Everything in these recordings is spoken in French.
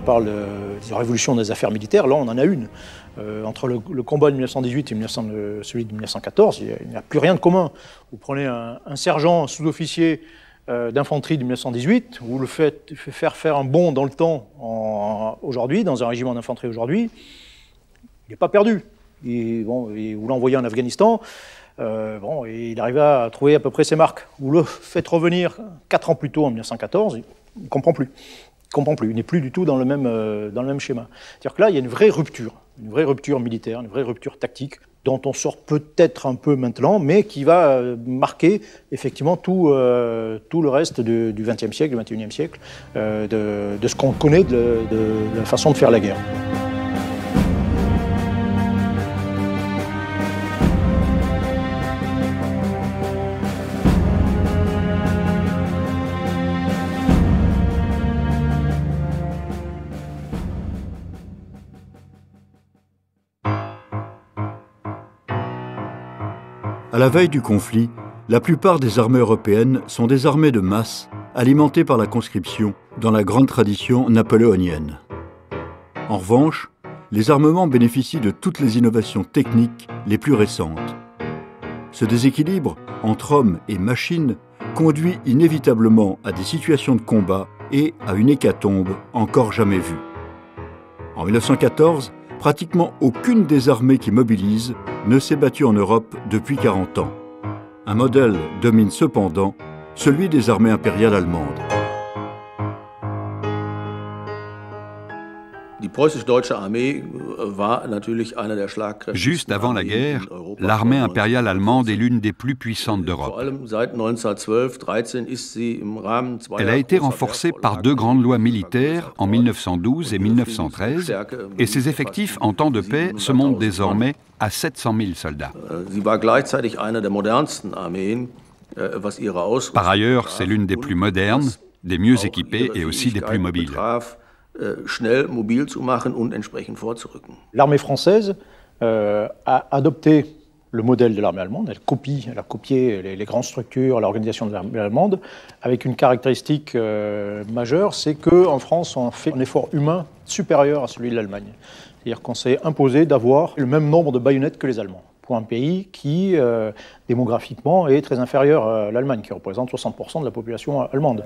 parle de révolution des affaires militaires, là on en a une. Entre le combat de 1918 et celui de 1914, il n'y a plus rien de commun. Vous prenez un sergent sous-officier d'infanterie de 1918, vous le faites faire un bond dans le temps aujourd'hui, dans un régiment d'infanterie aujourd'hui, il n'est pas perdu. Vous l'envoyez en Afghanistan, et il arrive à trouver à peu près ses marques. Vous le faites revenir 4 ans plus tôt, en 1914, il ne comprend plus. Il n'est plus du tout dans le même schéma. C'est-à-dire que là, il y a une vraie rupture militaire, une vraie rupture tactique, dont on sort peut-être un peu maintenant, mais qui va marquer effectivement tout le reste du XXe siècle, du XXIe siècle, de ce qu'on connaît de la façon de faire la guerre. À la veille du conflit, la plupart des armées européennes sont des armées de masse, alimentées par la conscription, dans la grande tradition napoléonienne. En revanche, les armements bénéficient de toutes les innovations techniques les plus récentes. Ce déséquilibre entre hommes et machines conduit inévitablement à des situations de combat et à une hécatombe encore jamais vue. En 1914, pratiquement aucune des armées qui mobilisent ne s'est battue en Europe depuis 40 ans. Un modèle domine cependant, celui des armées impériales allemandes. Juste avant la guerre, l'armée impériale allemande est l'une des plus puissantes d'Europe. Elle a été renforcée par 2 grandes lois militaires en 1912 et 1913, et ses effectifs en temps de paix se montent désormais à 700 000 soldats. Par ailleurs, c'est l'une des plus modernes, des mieux équipées et aussi des plus mobiles. L'armée française a adopté le modèle de l'armée allemande, elle a copié les grandes structures, l'organisation de l'armée allemande, avec une caractéristique majeure, c'est qu'en France, on fait un effort humain supérieur à celui de l'Allemagne. C'est-à-dire qu'on s'est imposé d'avoir le même nombre de baïonnettes que les Allemands, pour un pays qui, démographiquement, est très inférieur à l'Allemagne, qui représente 60% de la population allemande.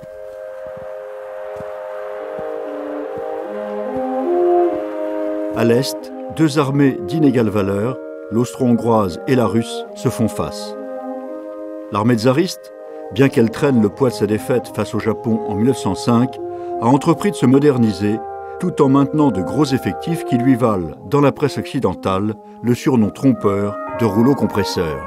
À l'Est, 2 armées d'inégale valeur, l'austro-hongroise et la russe, se font face. L'armée tsariste, bien qu'elle traîne le poids de sa défaite face au Japon en 1905, a entrepris de se moderniser tout en maintenant de gros effectifs qui lui valent, dans la presse occidentale, le surnom trompeur de rouleau compresseur.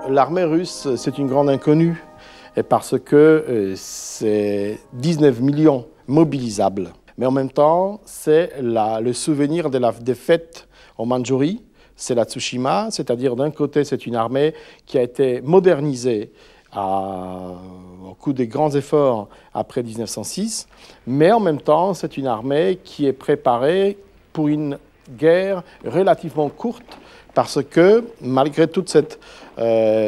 L'armée russe, c'est une grande inconnue, parce que c'est 19 millions mobilisables. Mais en même temps, c'est le souvenir de la défaite en Mandchourie, c'est la Tsushima, c'est-à-dire d'un côté, c'est une armée qui a été modernisée au coup des grands efforts après 1906, mais en même temps, c'est une armée qui est préparée pour une guerre relativement courte, parce que malgré toute cette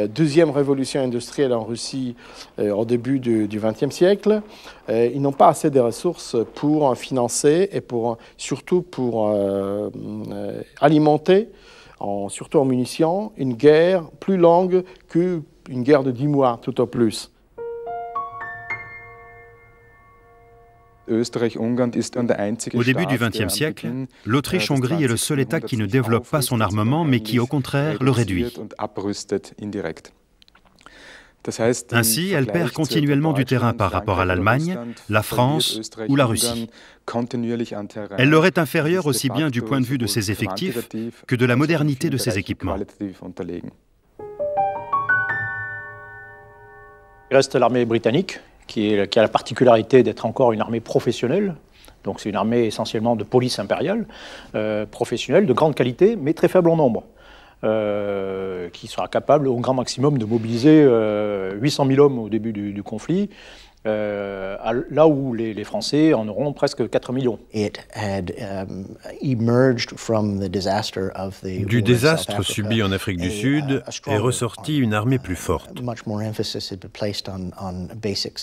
deuxième révolution industrielle en Russie au début du XXe siècle, ils n'ont pas assez de ressources pour financer et surtout pour alimenter, surtout en munitions, une guerre plus longue qu'une guerre de 10 mois tout au plus. Au début du XXe siècle, l'Autriche-Hongrie est le seul État qui ne développe pas son armement, mais qui, au contraire, le réduit. Ainsi, elle perd continuellement du terrain par rapport à l'Allemagne, la France ou la Russie. Elle leur est inférieure aussi bien du point de vue de ses effectifs que de la modernité de ses équipements. Il reste l'armée britannique, qui a la particularité d'être encore une armée professionnelle. Donc c'est une armée essentiellement de police impériale, professionnelle, de grande qualité, mais très faible en nombre, qui sera capable au grand maximum de mobiliser 800 000 hommes au début du conflit, là où les Français en auront presque 4 millions. Du désastre subi en Afrique du Sud est ressortie une armée plus forte.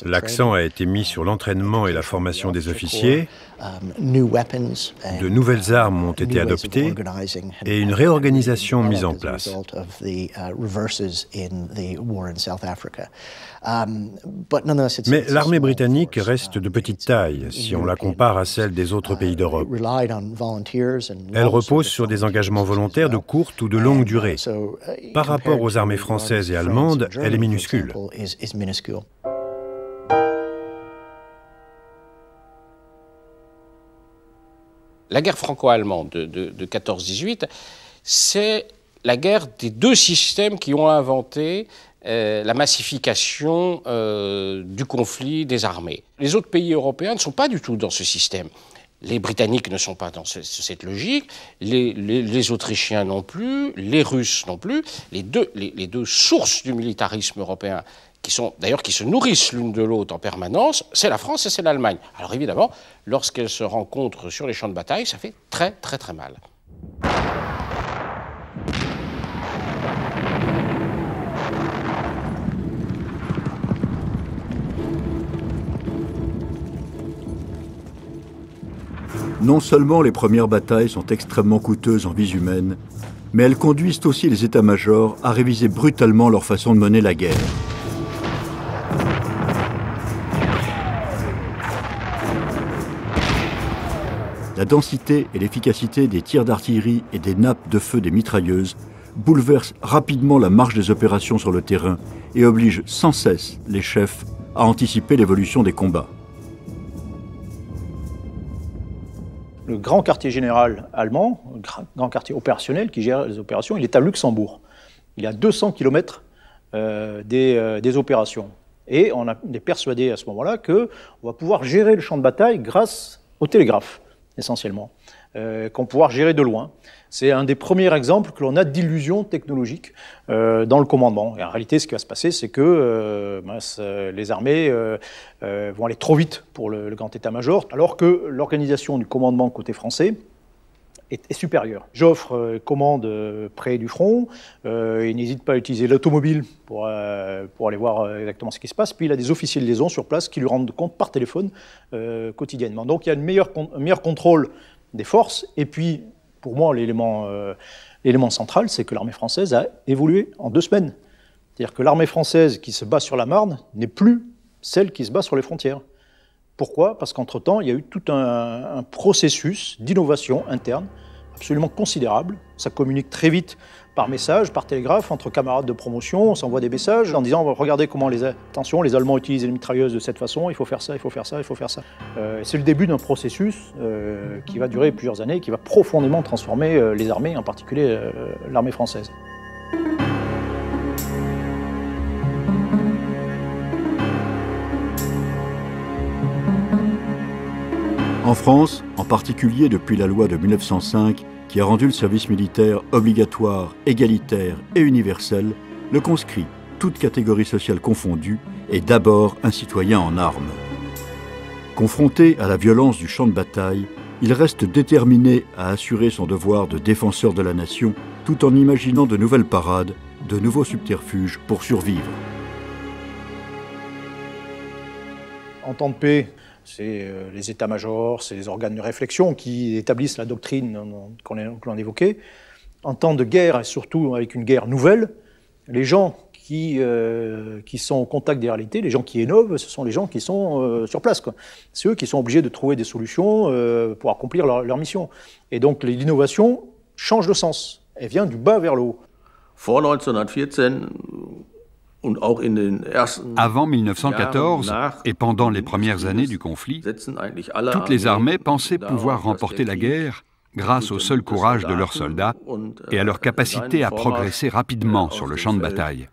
L'accent a été mis sur l'entraînement et la formation des officiers, de nouvelles armes ont été adoptées et une réorganisation mise en place. Mais l'armée britannique reste de petite taille si on la compare à celle des autres pays d'Europe. Elle repose sur des engagements volontaires de courte ou de longue durée. Par rapport aux armées françaises et allemandes, elle est minuscule. La guerre franco-allemande de 14-18, c'est la guerre des deux systèmes qui ont inventé la massification du conflit des armées. Les autres pays européens ne sont pas du tout dans ce système. Les Britanniques ne sont pas dans cette logique, les Autrichiens non plus, les Russes non plus. Les deux sources du militarisme européen, qui se nourrissent l'une de l'autre en permanence, c'est la France et c'est l'Allemagne. Alors évidemment, lorsqu'elles se rencontrent sur les champs de bataille, ça fait très très très mal. Non seulement les premières batailles sont extrêmement coûteuses en vies humaines, mais elles conduisent aussi les états-majors à réviser brutalement leur façon de mener la guerre. La densité et l'efficacité des tirs d'artillerie et des nappes de feu des mitrailleuses bouleversent rapidement la marche des opérations sur le terrain et obligent sans cesse les chefs à anticiper l'évolution des combats. Le grand quartier général allemand, le grand quartier opérationnel qui gère les opérations, il est à Luxembourg. Il est à 200 km des opérations. Et on est persuadé à ce moment-là qu'on va pouvoir gérer le champ de bataille grâce au télégraphe, essentiellement, qu'on va pouvoir gérer de loin. C'est un des premiers exemples que l'on a d'illusion technologique dans le commandement. Et en réalité, ce qui va se passer, c'est que les armées vont aller trop vite pour le grand état-major, alors que l'organisation du commandement côté français est supérieure. Joffre commande près du front, il n'hésite pas à utiliser l'automobile pour aller voir exactement ce qui se passe, puis il a des officiers de liaison sur place qui lui rendent compte par téléphone quotidiennement. Donc il y a un meilleur contrôle des forces, et puis pour moi, l'élément central, c'est que l'armée française a évolué en 2 semaines. C'est-à-dire que l'armée française qui se bat sur la Marne n'est plus celle qui se bat sur les frontières. Pourquoi ? Parce qu'entre-temps, il y a eu tout un processus d'innovation interne absolument considérable. Ça communique très vite par message, par télégraphe, entre camarades de promotion. On s'envoie des messages en disant « Regardez comment les Allemands utilisent les mitrailleuses de cette façon, il faut faire ça, il faut faire ça, il faut faire ça ». C'est le début d'un processus qui va durer plusieurs années, qui va profondément transformer les armées, en particulier l'armée française. En France, en particulier depuis la loi de 1905, qui a rendu le service militaire obligatoire, égalitaire et universel, le conscrit, toute catégorie sociale confondue, est d'abord un citoyen en armes. Confronté à la violence du champ de bataille, il reste déterminé à assurer son devoir de défenseur de la nation, tout en imaginant de nouvelles parades, de nouveaux subterfuges pour survivre. En temps de paix, c'est les états-majors, c'est les organes de réflexion qui établissent la doctrine que l'on évoquait. En temps de guerre, et surtout avec une guerre nouvelle, les gens qui sont au contact des réalités, les gens qui innovent, ce sont les gens qui sont sur place, quoi. C'est eux qui sont obligés de trouver des solutions pour accomplir leur mission. Et donc l'innovation change de sens. Elle vient du bas vers le haut. Avant 1914 et pendant les premières années du conflit, toutes les armées pensaient pouvoir remporter la guerre grâce au seul courage de leurs soldats et à leur capacité à progresser rapidement sur le champ de bataille.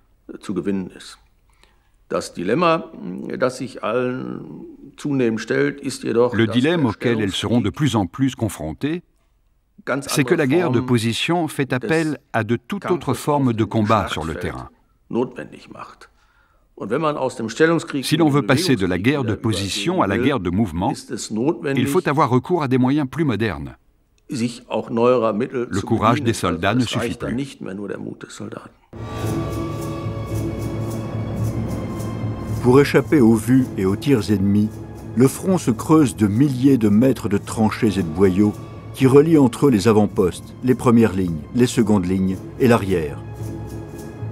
Le dilemme auquel elles seront de plus en plus confrontées, c'est que la guerre de position fait appel à de toute autre forme de combat sur le terrain. Si l'on veut passer de la guerre de position à la guerre de mouvement, il faut avoir recours à des moyens plus modernes. Le courage des soldats ne suffit plus. Pour échapper aux vues et aux tirs ennemis, le front se creuse de milliers de mètres de tranchées et de boyaux qui relient entre eux les avant-postes, les premières lignes, les secondes lignes et l'arrière.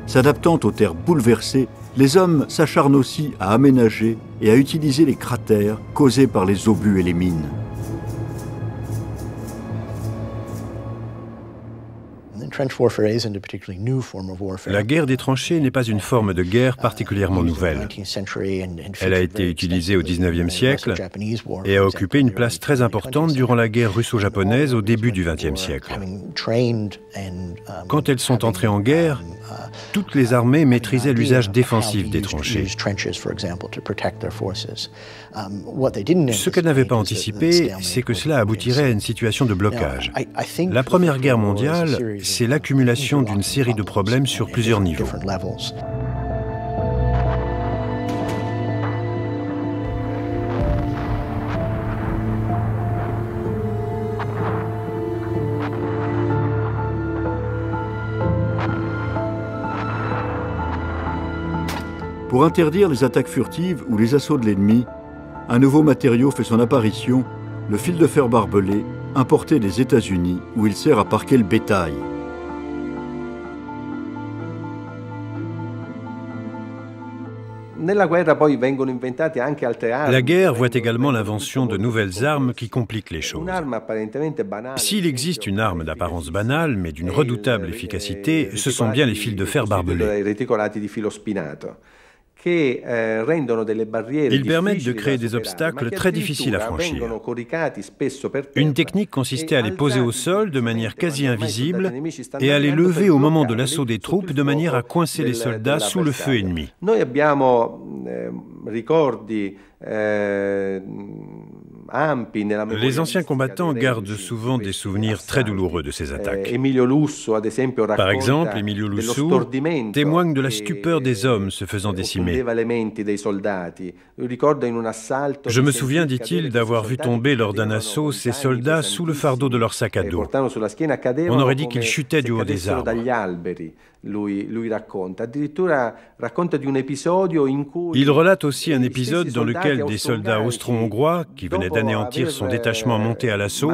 S'adaptant aux terres bouleversées, les hommes s'acharnent aussi à aménager et à utiliser les cratères causés par les obus et les mines. La guerre des tranchées n'est pas une forme de guerre particulièrement nouvelle. Elle a été utilisée au XIXe siècle et a occupé une place très importante durant la guerre russo-japonaise au début du XXe siècle. Quand elles sont entrées en guerre, toutes les armées maîtrisaient l'usage défensif des tranchées. Ce qu'elles n'avaient pas anticipé, c'est que cela aboutirait à une situation de blocage. La Première Guerre mondiale, c'est l'accumulation d'une série de problèmes sur plusieurs niveaux. Pour interdire les attaques furtives ou les assauts de l'ennemi, un nouveau matériau fait son apparition, le fil de fer barbelé, importé des États-Unis, où il sert à parquer le bétail. La guerre voit également l'invention de nouvelles armes qui compliquent les choses. S'il existe une arme d'apparence banale, mais d'une redoutable efficacité, ce sont bien les fils de fer barbelés. Ils permettent de créer des obstacles très difficiles à franchir. Une technique consistait à les poser au sol de manière quasi invisible et à les lever au moment de l'assaut des troupes de manière à coincer les soldats sous le feu ennemi. Les anciens combattants gardent souvent des souvenirs très douloureux de ces attaques. Par exemple, Emilio Lussu témoigne de la stupeur des hommes se faisant décimer. Je me souviens, dit-il, d'avoir vu tomber lors d'un assaut ces soldats sous le fardeau de leur sac à dos. On aurait dit qu'ils chutaient du haut des arbres. Il relate aussi un épisode dans lequel des soldats austro-hongrois, qui venaient d'anéantir son détachement monté à l'assaut,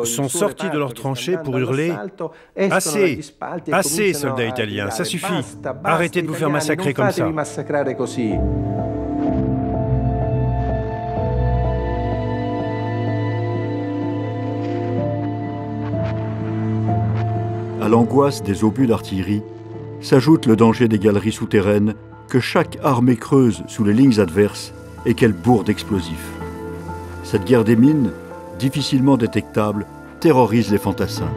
sont sortis de leurs tranchées pour hurler « Assez, assez, soldats italiens, ça suffit, arrêtez de vous faire massacrer comme ça ». À l'angoisse des obus d'artillerie s'ajoute le danger des galeries souterraines que chaque armée creuse sous les lignes adverses et qu'elle bourre d'explosifs. Cette guerre des mines, difficilement détectable, terrorise les fantassins.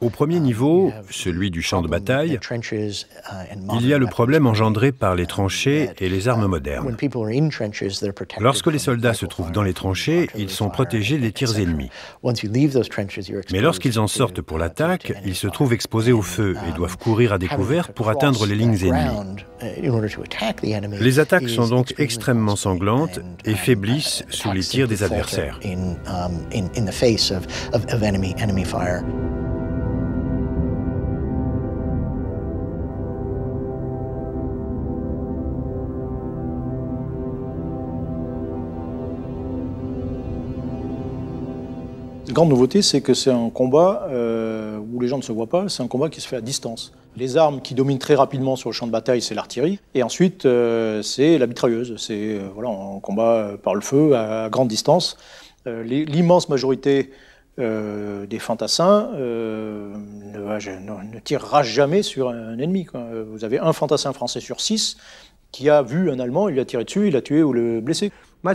Au premier niveau, celui du champ de bataille, il y a le problème engendré par les tranchées et les armes modernes. Lorsque les soldats se trouvent dans les tranchées, ils sont protégés des tirs ennemis. Mais lorsqu'ils en sortent pour l'attaque, ils se trouvent exposés au feu et doivent courir à découvert pour atteindre les lignes ennemies. Les attaques sont donc extrêmement sanglantes et faiblissent sous les tirs des adversaires. La grande nouveauté, c'est que c'est un combat où les gens ne se voient pas, c'est un combat qui se fait à distance. Les armes qui dominent très rapidement sur le champ de bataille, c'est l'artillerie, et ensuite c'est la mitrailleuse. C'est voilà, un combat par le feu à grande distance. L'immense majorité des fantassins ne tirera jamais sur un ennemi, quoi. Vous avez un fantassin français sur 6 qui a vu un Allemand, il a tiré dessus, il a tué ou le blessé. Mais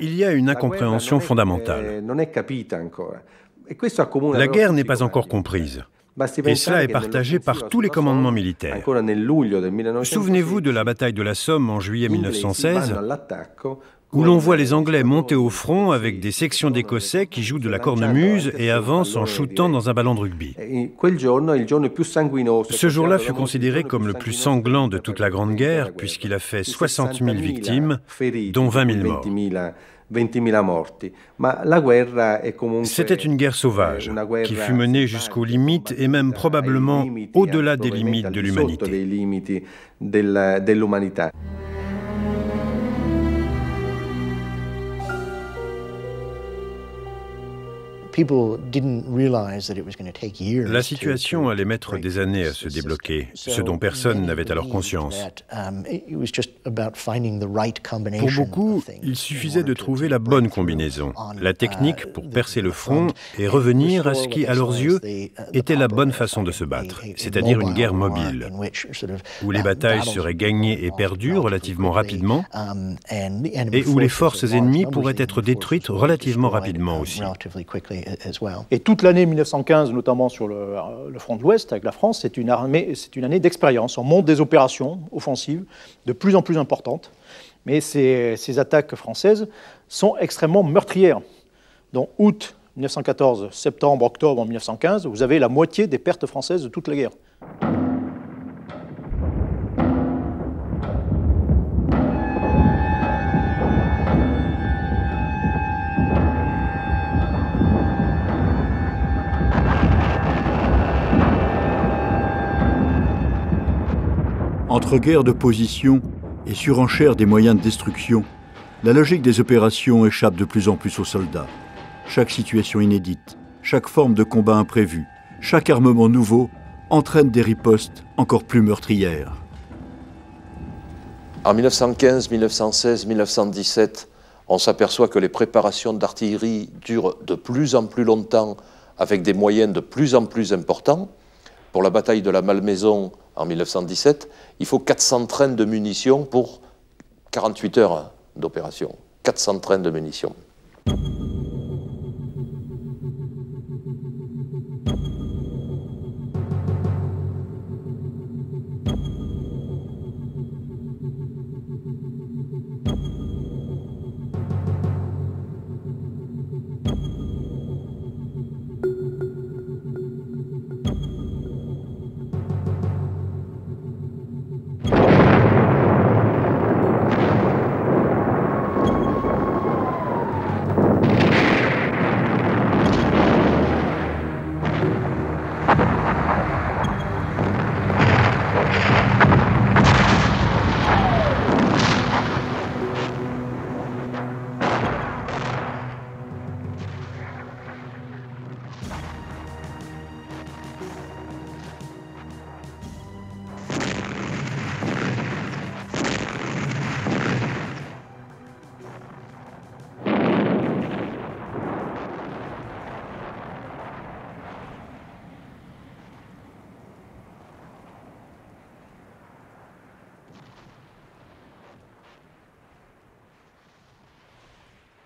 il y a une incompréhension fondamentale. La guerre n'est pas encore comprise. Et cela est partagé par tous les commandements militaires. Souvenez-vous de la bataille de la Somme en juillet 1916, où l'on voit les Anglais monter au front avec des sections d'Écossais qui jouent de la cornemuse et avancent en shootant dans un ballon de rugby. Ce jour-là fut considéré comme le plus sanglant de toute la Grande Guerre, puisqu'il a fait 60 000 victimes, dont 20 000 morts. C'était une guerre sauvage, qui fut menée jusqu'aux limites et même probablement au-delà des limites de l'humanité. La situation allait mettre des années à se débloquer, ce dont personne n'avait alors conscience. Pour beaucoup, il suffisait de trouver la bonne combinaison, la technique pour percer le front et revenir à ce qui, à leurs yeux, était la bonne façon de se battre, c'est-à-dire une guerre mobile, où les batailles seraient gagnées et perdues relativement rapidement, et où les forces ennemies pourraient être détruites relativement rapidement aussi. Et toute l'année 1915, notamment sur le front de l'Ouest avec la France, c'est une année d'expérience. On monte des opérations offensives de plus en plus importantes, mais ces attaques françaises sont extrêmement meurtrières. Donc août 1914, septembre, octobre 1915, vous avez la moitié des pertes françaises de toute la guerre. Entre guerre de position et surenchère des moyens de destruction, la logique des opérations échappe de plus en plus aux soldats. Chaque situation inédite, chaque forme de combat imprévu, chaque armement nouveau entraîne des ripostes encore plus meurtrières. En 1915, 1916, 1917, on s'aperçoit que les préparations d'artillerie durent de plus en plus longtemps avec des moyens de plus en plus importants. Pour la bataille de la Malmaison en 1917, il faut 400 trains de munitions pour 48 heures d'opération. 400 trains de munitions.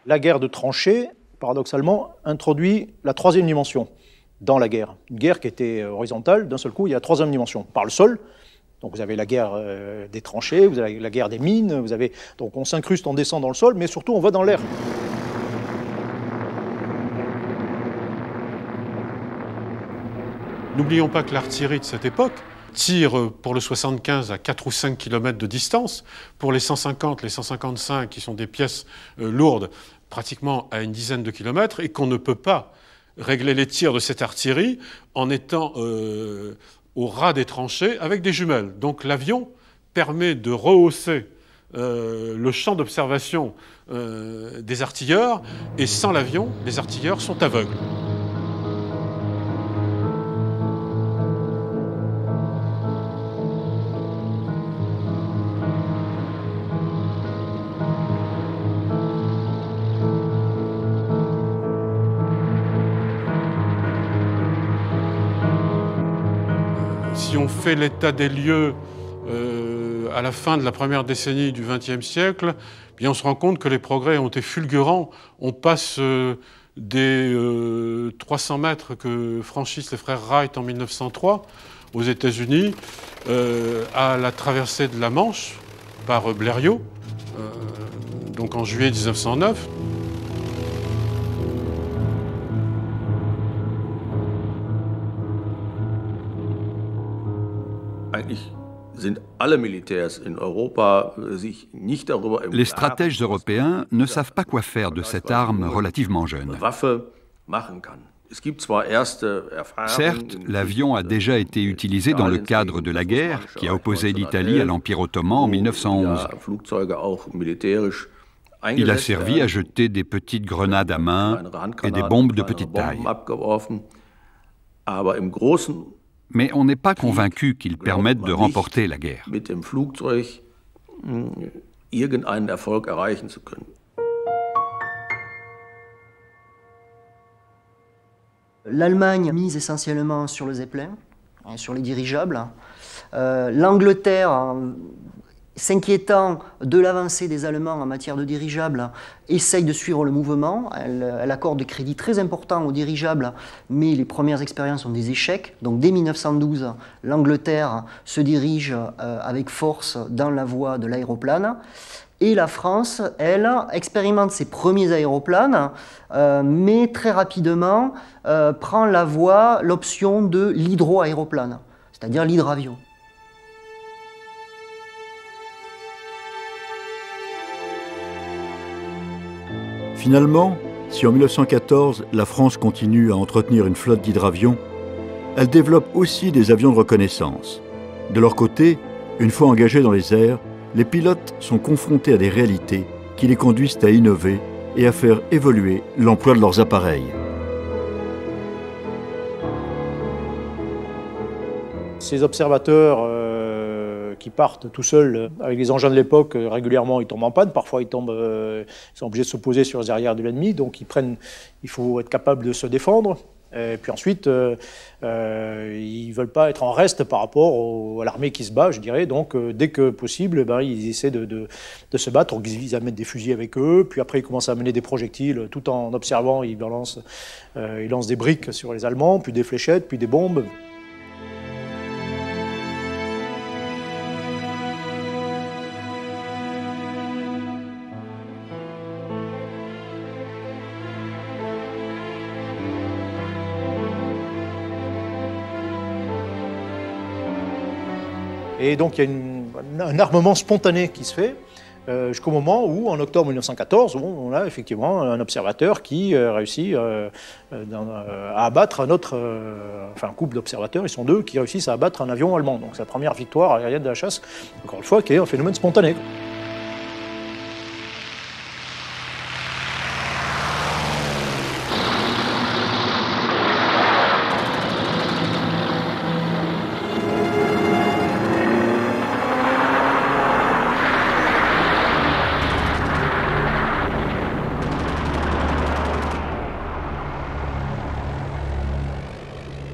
La guerre de tranchées, paradoxalement, introduit la troisième dimension dans la guerre. Une guerre qui était horizontale, d'un seul coup, il y a la troisième dimension. Par le sol, donc vous avez la guerre des tranchées, vous avez la guerre des mines, donc on s'incruste, on descend dans le sol, mais surtout on va dans l'air. N'oublions pas que l'artillerie de cette époque tire pour le 75 à 4 ou 5 km de distance, pour les 150, les 155 qui sont des pièces lourdes, pratiquement à une dizaine de kilomètres, et qu'on ne peut pas régler les tirs de cette artillerie en étant au ras des tranchées avec des jumelles. Donc l'avion permet de rehausser le champ d'observation des artilleurs, et sans l'avion, les artilleurs sont aveugles. Si on fait l'état des lieux à la fin de la première décennie du XXe siècle, bien on se rend compte que les progrès ont été fulgurants. On passe des 300 mètres que franchissent les frères Wright en 1903 aux États-Unis à la traversée de la Manche par Blériot, donc en juillet 1909. Les stratèges européens ne savent pas quoi faire de cette arme relativement jeune. Certes, l'avion a déjà été utilisé dans le cadre de la guerre qui a opposé l'Italie à l'Empire ottoman en 1911. Il a servi à jeter des petites grenades à main et des bombes de petite taille. Mais on n'est pas convaincu qu'ils permettent de remporter la guerre. L'Allemagne mise essentiellement sur le Zeppelin, sur les dirigeables. L'Angleterre, s'inquiétant de l'avancée des Allemands en matière de dirigeables, essaye de suivre le mouvement. Elle accorde des crédits très importants aux dirigeables, mais les premières expériences ont des échecs. Donc dès 1912, l'Angleterre se dirige avec force dans la voie de l'aéroplane. Et la France, elle, expérimente ses premiers aéroplanes, mais très rapidement prend l'option de l'hydroaéroplane, c'est-à-dire l'hydravion. Finalement, si en 1914, la France continue à entretenir une flotte d'hydravions, elle développe aussi des avions de reconnaissance. De leur côté, une fois engagés dans les airs, les pilotes sont confrontés à des réalités qui les conduisent à innover et à faire évoluer l'emploi de leurs appareils. Ces observateurs qui partent tout seuls avec les engins de l'époque, régulièrement ils tombent en panne, parfois ils sont obligés de se poser sur les arrières de l'ennemi, donc il faut être capable de se défendre. Et puis ensuite, ils ne veulent pas être en reste par rapport à l'armée qui se bat, je dirais. Donc, dès que possible, ils essaient de se battre. Donc, ils amènent des fusils avec eux. Puis après, ils commencent à amener des projectiles. Tout en observant, ils lancent des briques sur les Allemands, puis des fléchettes, puis des bombes. Et donc il y a un armement spontané qui se fait jusqu'au moment où, en octobre 1914, on a effectivement un observateur qui réussit à abattre un couple d'observateurs, ils sont deux, qui réussissent à abattre un avion allemand. Donc c'est la première victoire aérienne de la chasse, encore une fois, qui est un phénomène spontané.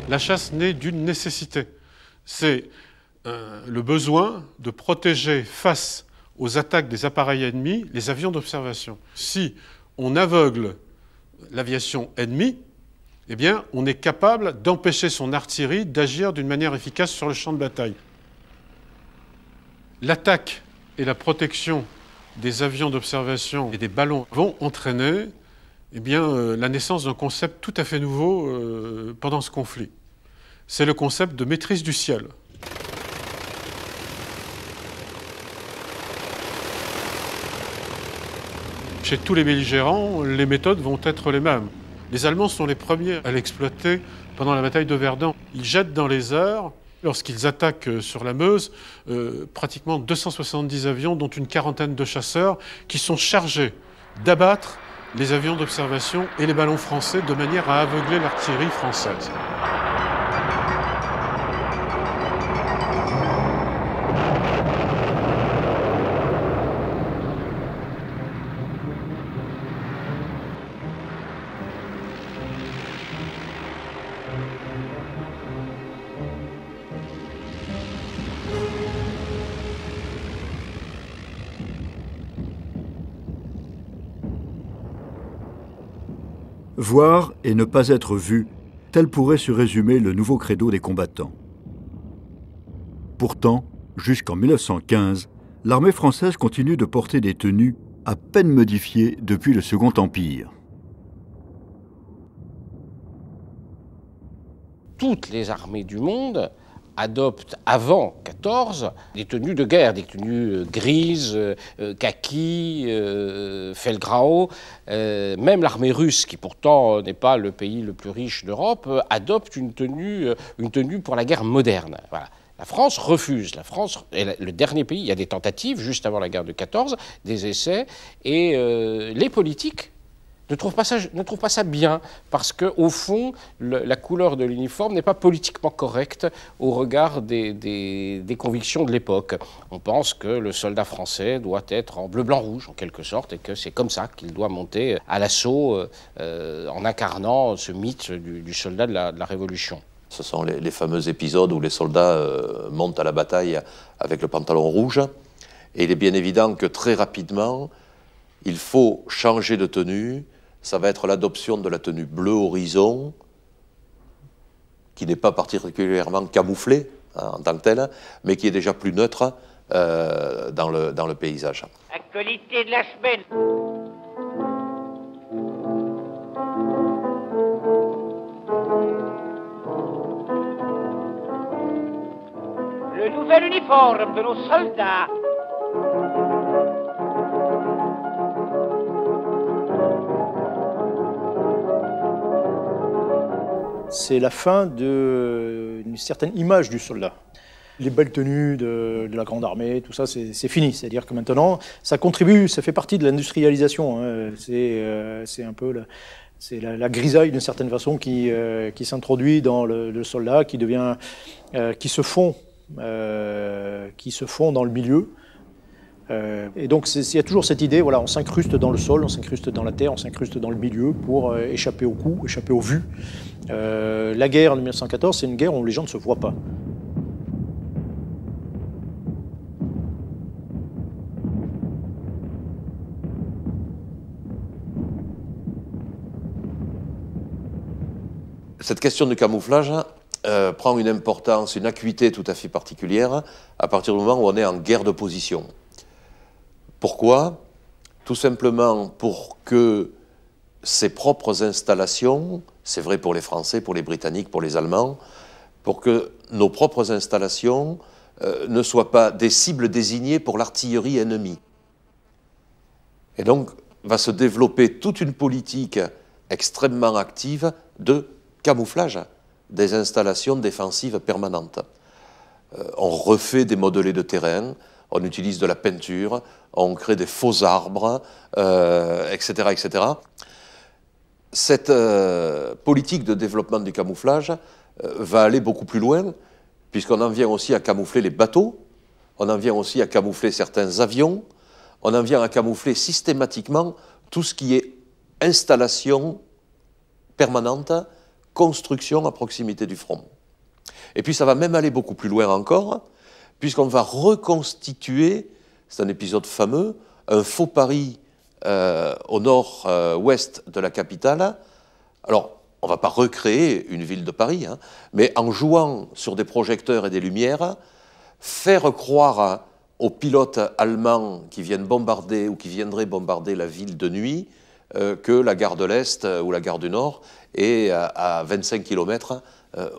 La chasse naît d'une nécessité. C'est le besoin de protéger face aux attaques des appareils ennemis les avions d'observation. Si on aveugle l'aviation ennemie, eh bien, on est capable d'empêcher son artillerie d'agir d'une manière efficace sur le champ de bataille. L'attaque et la protection des avions d'observation et des ballons vont entraîner la naissance d'un concept tout à fait nouveau pendant ce conflit. C'est le concept de maîtrise du ciel. Chez tous les belligérants, les méthodes vont être les mêmes. Les Allemands sont les premiers à l'exploiter pendant la bataille de Verdun. Ils jettent dans les airs, lorsqu'ils attaquent sur la Meuse, pratiquement 270 avions, dont une quarantaine de chasseurs, qui sont chargés d'abattre les avions d'observation et les ballons français de manière à aveugler l'artillerie française. Voir et ne pas être vu, tel pourrait se résumer le nouveau credo des combattants. Pourtant, jusqu'en 1915, l'armée française continue de porter des tenues à peine modifiées depuis le Second Empire. Toutes les armées du monde adoptent avant 14 des tenues de guerre, des tenues grises, kaki, felgrau. Même l'armée russe, qui pourtant n'est pas le pays le plus riche d'Europe, adopte une tenue pour la guerre moderne. Voilà. La France refuse. La France est le dernier pays. Il y a des tentatives juste avant la guerre de 14, des essais, et les politiques ne trouvent pas ça bien, parce qu'au fond, la couleur de l'uniforme n'est pas politiquement correcte au regard des convictions de l'époque. On pense que le soldat français doit être en bleu, blanc, rouge, en quelque sorte, et que c'est comme ça qu'il doit monter à l'assaut en incarnant ce mythe du soldat de la Révolution. Ce sont les fameux épisodes où les soldats montent à la bataille avec le pantalon rouge. Et il est bien évident que très rapidement, il faut changer de tenue. Ça va être l'adoption de la tenue bleu horizon, qui n'est pas particulièrement camouflée en tant que telle, mais qui est déjà plus neutre dans le paysage. Actualité de la semaine. Le nouvel uniforme de nos soldats. C'est la fin d'une certaine image du soldat. Les belles tenues de la grande armée, tout ça, c'est fini. C'est-à-dire que maintenant, ça contribue, ça fait partie de l'industrialisation. Hein. C'est un peu la grisaille d'une certaine façon qui s'introduit dans le soldat, qui se fond dans le milieu. Et donc il y a toujours cette idée, voilà, on s'incruste dans le sol, on s'incruste dans la terre, on s'incruste dans le milieu pour échapper aux coups, échapper aux vues. La guerre de 1914, c'est une guerre où les gens ne se voient pas. Cette question du camouflage prend une importance, une acuité tout à fait particulière à partir du moment où on est en guerre de position. Pourquoi? Tout simplement pour que ses propres installations, c'est vrai pour les Français, pour les Britanniques, pour les Allemands, pour que nos propres installations ne soient pas des cibles désignées pour l'artillerie ennemie. Et donc va se développer toute une politique extrêmement active de camouflage des installations défensives permanentes. On refait des modelés de terrain, on utilise de la peinture, on crée des faux arbres, etc., etc. Cette politique de développement du camouflage va aller beaucoup plus loin, puisqu'on en vient aussi à camoufler les bateaux, on en vient aussi à camoufler certains avions, on en vient à camoufler systématiquement tout ce qui est installation permanente, construction à proximité du front. Et puis ça va même aller beaucoup plus loin encore, puisqu'on va reconstituer, c'est un épisode fameux, un faux Paris au nord-ouest de la capitale. Alors, on ne va pas recréer une ville de Paris, hein, mais en jouant sur des projecteurs et des lumières, faire croire aux pilotes allemands qui viennent bombarder ou qui viendraient bombarder la ville de nuit que la gare de l'Est ou la gare du Nord est à 25 km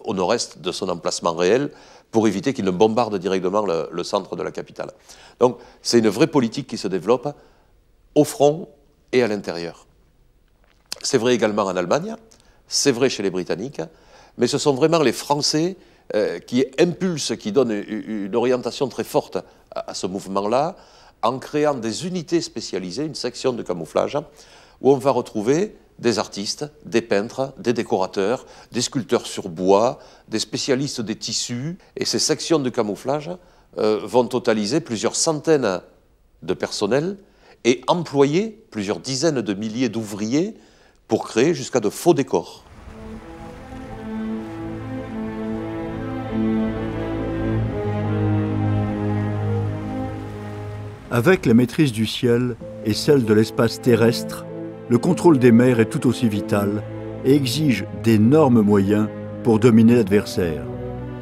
au nord-est de son emplacement réel, pour éviter qu'ils ne bombardent directement le centre de la capitale. Donc c'est une vraie politique qui se développe au front et à l'intérieur. C'est vrai également en Allemagne, c'est vrai chez les Britanniques, mais ce sont vraiment les Français qui impulsent, qui donnent une orientation très forte à ce mouvement-là, en créant des unités spécialisées, une section de camouflage, où on va retrouver des artistes, des peintres, des décorateurs, des sculpteurs sur bois, des spécialistes des tissus. Et ces sections de camouflage vont totaliser plusieurs centaines de personnels et employer plusieurs dizaines de milliers d'ouvriers pour créer jusqu'à de faux décors. Avec la maîtrise du ciel et celle de l'espace terrestre, le contrôle des mers est tout aussi vital et exige d'énormes moyens pour dominer l'adversaire.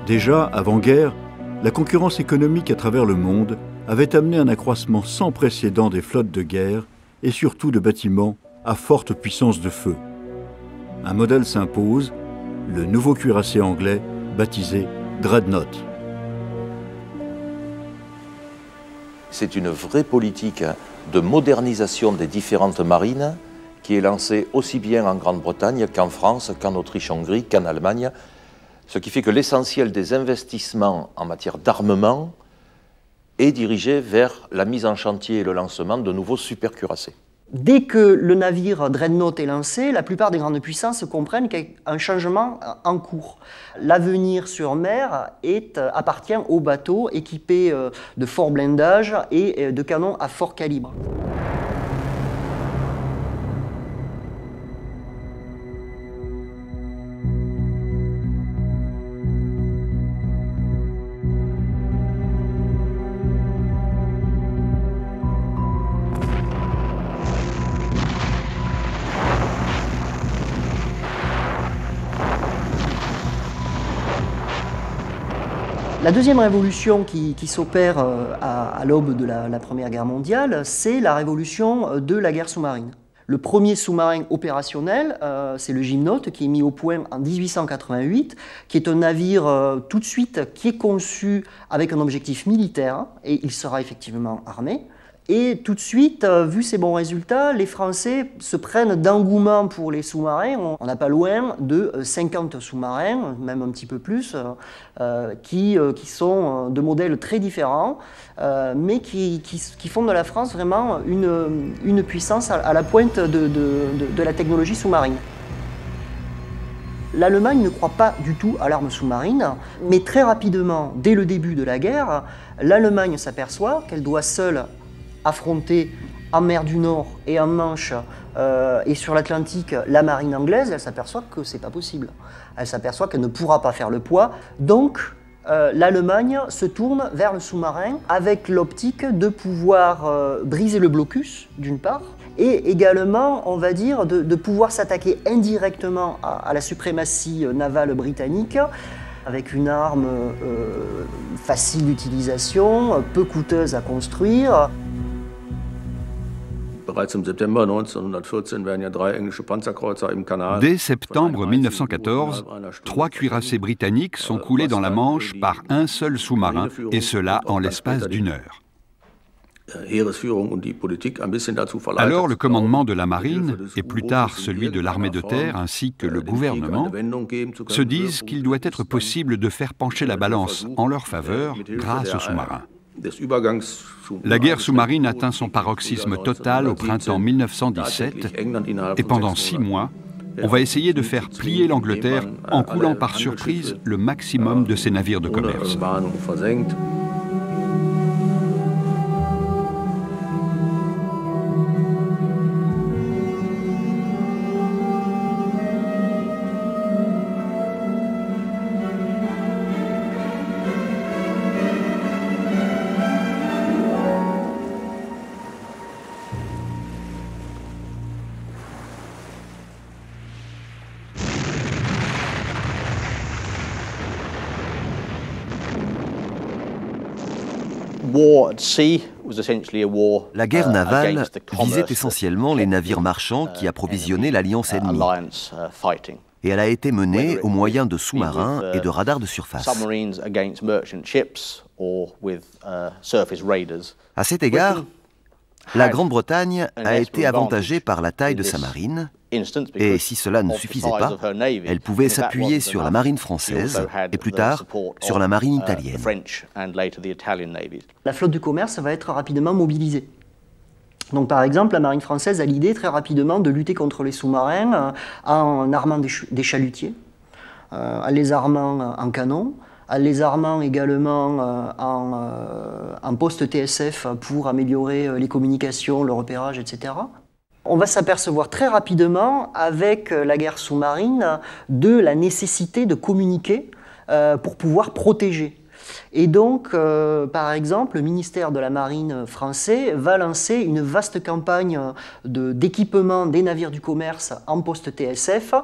Déjà, avant-guerre, la concurrence économique à travers le monde avait amené un accroissement sans précédent des flottes de guerre et surtout de bâtiments à forte puissance de feu. Un modèle s'impose, le nouveau cuirassé anglais baptisé Dreadnought. C'est une vraie politique de modernisation des différentes marines qui est lancée aussi bien en Grande-Bretagne qu'en France, qu'en Autriche-Hongrie, qu'en Allemagne, ce qui fait que l'essentiel des investissements en matière d'armement est dirigé vers la mise en chantier et le lancement de nouveaux supercuirassés. Dès que le navire Dreadnought est lancé, la plupart des grandes puissances comprennent qu'il y a un changement en cours. L'avenir sur mer appartient aux bateaux équipés de forts blindages et de canons à fort calibre. La deuxième révolution qui s'opère à l'aube de la Première Guerre mondiale, c'est la révolution de la guerre sous-marine. Le premier sous-marin opérationnel, c'est le Gymnote, qui est mis au point en 1888, qui est un navire tout de suite qui est conçu avec un objectif militaire, et il sera effectivement armé. Et tout de suite, vu ses bons résultats, les Français se prennent d'engouement pour les sous-marins. On n'a pas loin de 50 sous-marins, même un petit peu plus, qui sont de modèles très différents, mais qui font de la France vraiment une puissance à la pointe de la technologie sous-marine. L'Allemagne ne croit pas du tout à l'arme sous-marine, mais très rapidement, dès le début de la guerre, l'Allemagne s'aperçoit qu'elle doit seule affronter en mer du Nord et en Manche et sur l'Atlantique la marine anglaise. Elle s'aperçoit que c'est pas possible. Elle s'aperçoit qu'elle ne pourra pas faire le poids. Donc l'Allemagne se tourne vers le sous-marin avec l'optique de pouvoir briser le blocus, d'une part, et également, on va dire, de pouvoir s'attaquer indirectement à la suprématie navale britannique avec une arme facile d'utilisation, peu coûteuse à construire. Dès septembre 1914, 3 cuirassés britanniques sont coulés dans la Manche par un seul sous-marin, et cela en l'espace d'1 heure. Alors le commandement de la marine, et plus tard celui de l'armée de terre ainsi que le gouvernement, se disent qu'il doit être possible de faire pencher la balance en leur faveur grâce aux sous-marins. La guerre sous-marine atteint son paroxysme total au printemps 1917 et pendant 6 mois, on va essayer de faire plier l'Angleterre en coulant par surprise le maximum de ses navires de commerce. La guerre navale visait essentiellement les navires marchands qui approvisionnaient l'alliance ennemie. Et elle a été menée au moyen de sous-marins et de radars de surface. À cet égard, la Grande-Bretagne a été avantagée par la taille de sa marine, et si cela ne suffisait pas, elle pouvait s'appuyer sur la marine française et plus tard sur la marine italienne. La flotte du commerce va être rapidement mobilisée. Donc par exemple, la marine française a l'idée très rapidement de lutter contre les sous-marins en armant des chalutiers, en les armant en canons, en les armant également en postes TSF pour améliorer les communications, le repérage, etc. On va s'apercevoir très rapidement, avec la guerre sous-marine, de la nécessité de communiquer pour pouvoir protéger. Et donc, par exemple, le ministère de la Marine français va lancer une vaste campagne d'équipement des navires du commerce en poste TSF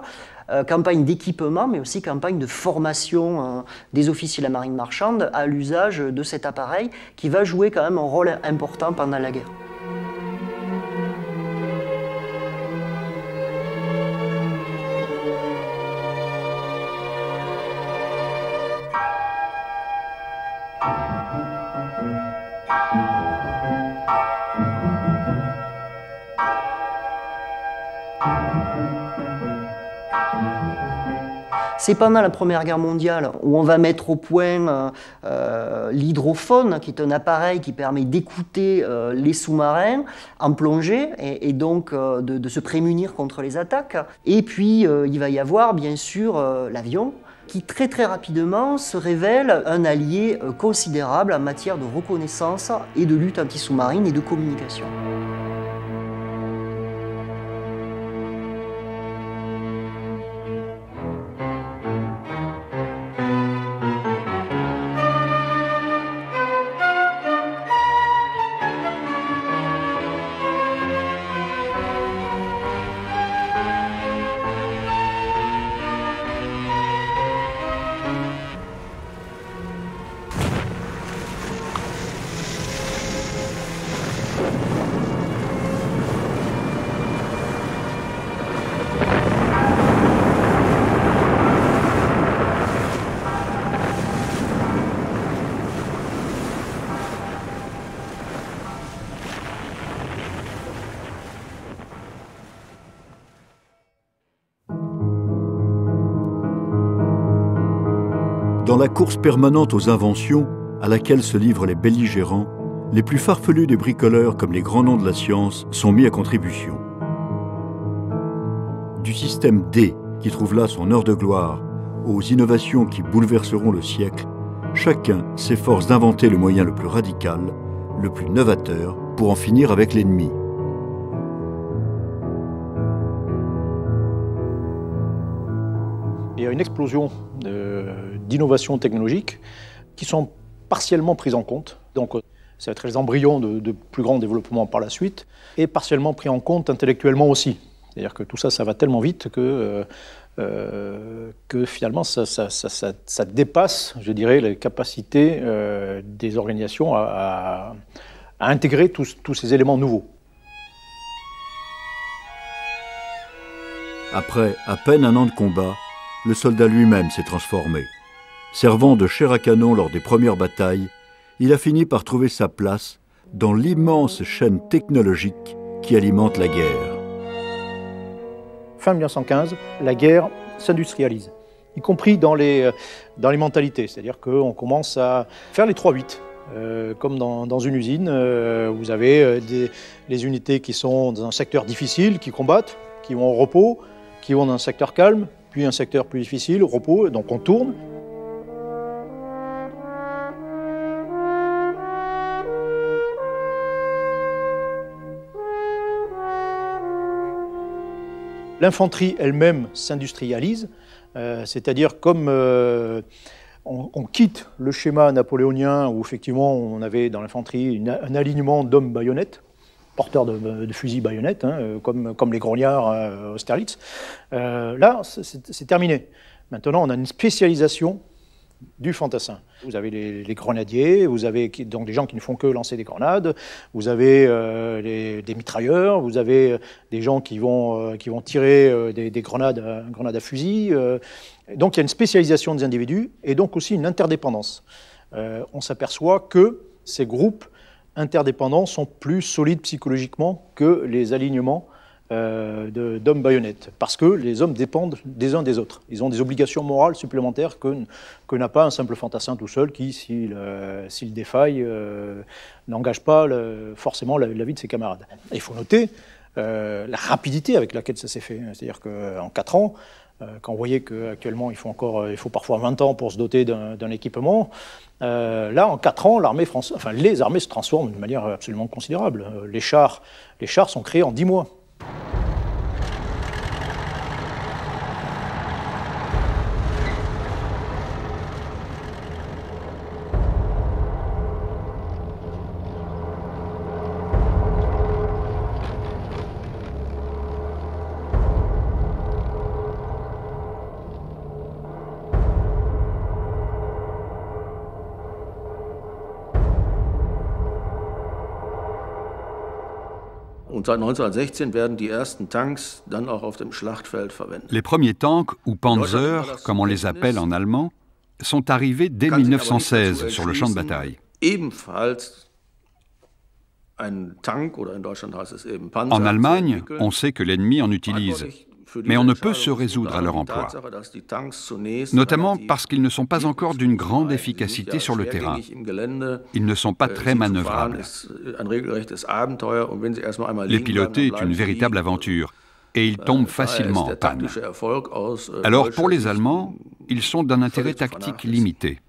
campagne d'équipement, mais aussi campagne de formation des officiers de la marine marchande à l'usage de cet appareil qui va jouer quand même un rôle important pendant la guerre. C'est pendant la Première Guerre mondiale où on va mettre au point l'hydrophone, qui est un appareil qui permet d'écouter les sous-marins en plongée et donc de se prémunir contre les attaques. Et puis il va y avoir bien sûr l'avion, qui très rapidement se révèle un allié considérable en matière de reconnaissance et de lutte anti-sous-marine et de communication. Dans la course permanente aux inventions à laquelle se livrent les belligérants, les plus farfelus des bricoleurs comme les grands noms de la science sont mis à contribution. Du système D, qui trouve là son heure de gloire, aux innovations qui bouleverseront le siècle, chacun s'efforce d'inventer le moyen le plus radical, le plus novateur, pour en finir avec l'ennemi. Il y a une explosion d'innovations technologiques qui sont partiellement prises en compte. Donc, ça va être les embryons de plus grands développements par la suite, et partiellement pris en compte intellectuellement aussi. C'est-à-dire que tout ça, ça va tellement vite que finalement, ça dépasse, je dirais, les capacités des organisations à intégrer tous ces éléments nouveaux. Après à peine un an de combat, le soldat lui-même s'est transformé. Servant de chair à canon lors des premières batailles, il a fini par trouver sa place dans l'immense chaîne technologique qui alimente la guerre. Fin 1915, la guerre s'industrialise, y compris dans les mentalités. C'est-à-dire qu'on commence à faire les 3-8. Comme dans une usine, vous avez les unités qui sont dans un secteur difficile, qui combattent, qui vont au repos, qui vont dans un secteur calme, puis un secteur plus difficile, au repos, donc on tourne. L'infanterie elle-même s'industrialise, c'est-à-dire comme on quitte le schéma napoléonien où effectivement on avait dans l'infanterie un alignement d'hommes baïonnettes, porteurs de fusils baïonnettes, comme les grognards Austerlitz. Là, c'est terminé. Maintenant, on a une spécialisation du fantassin. Vous avez les grenadiers, vous avez donc des gens qui ne font que lancer des grenades, vous avez des mitrailleurs, vous avez des gens qui vont tirer des grenades à fusil. Donc il y a une spécialisation des individus et donc aussi une interdépendance. On s'aperçoit que ces groupes interdépendants sont plus solides psychologiquement que les alignements d'hommes baïonnettes, parce que les hommes dépendent des uns des autres. Ils ont des obligations morales supplémentaires que n'a pas un simple fantassin tout seul qui, s'il défaille, n'engage pas forcément la vie de ses camarades. Et il faut noter la rapidité avec laquelle ça s'est fait. C'est-à-dire qu'en 4 ans, quand vous voyez qu'actuellement il faut parfois 20 ans pour se doter d'un équipement, là en 4 ans, les armées se transforment d'une manière absolument considérable. Les chars sont créés en 10 mois. Les premiers tanks, ou Panzer, comme on les appelle en allemand, sont arrivés dès 1916 sur le champ de bataille. En Allemagne, on sait que l'ennemi en utilise, mais on ne peut se résoudre à leur emploi, notamment parce qu'ils ne sont pas encore d'une grande efficacité sur le terrain. Ils ne sont pas très manœuvrables. Les piloter est une véritable aventure, et ils tombent facilement en panne. Alors pour les Allemands, ils sont d'un intérêt tactique limité.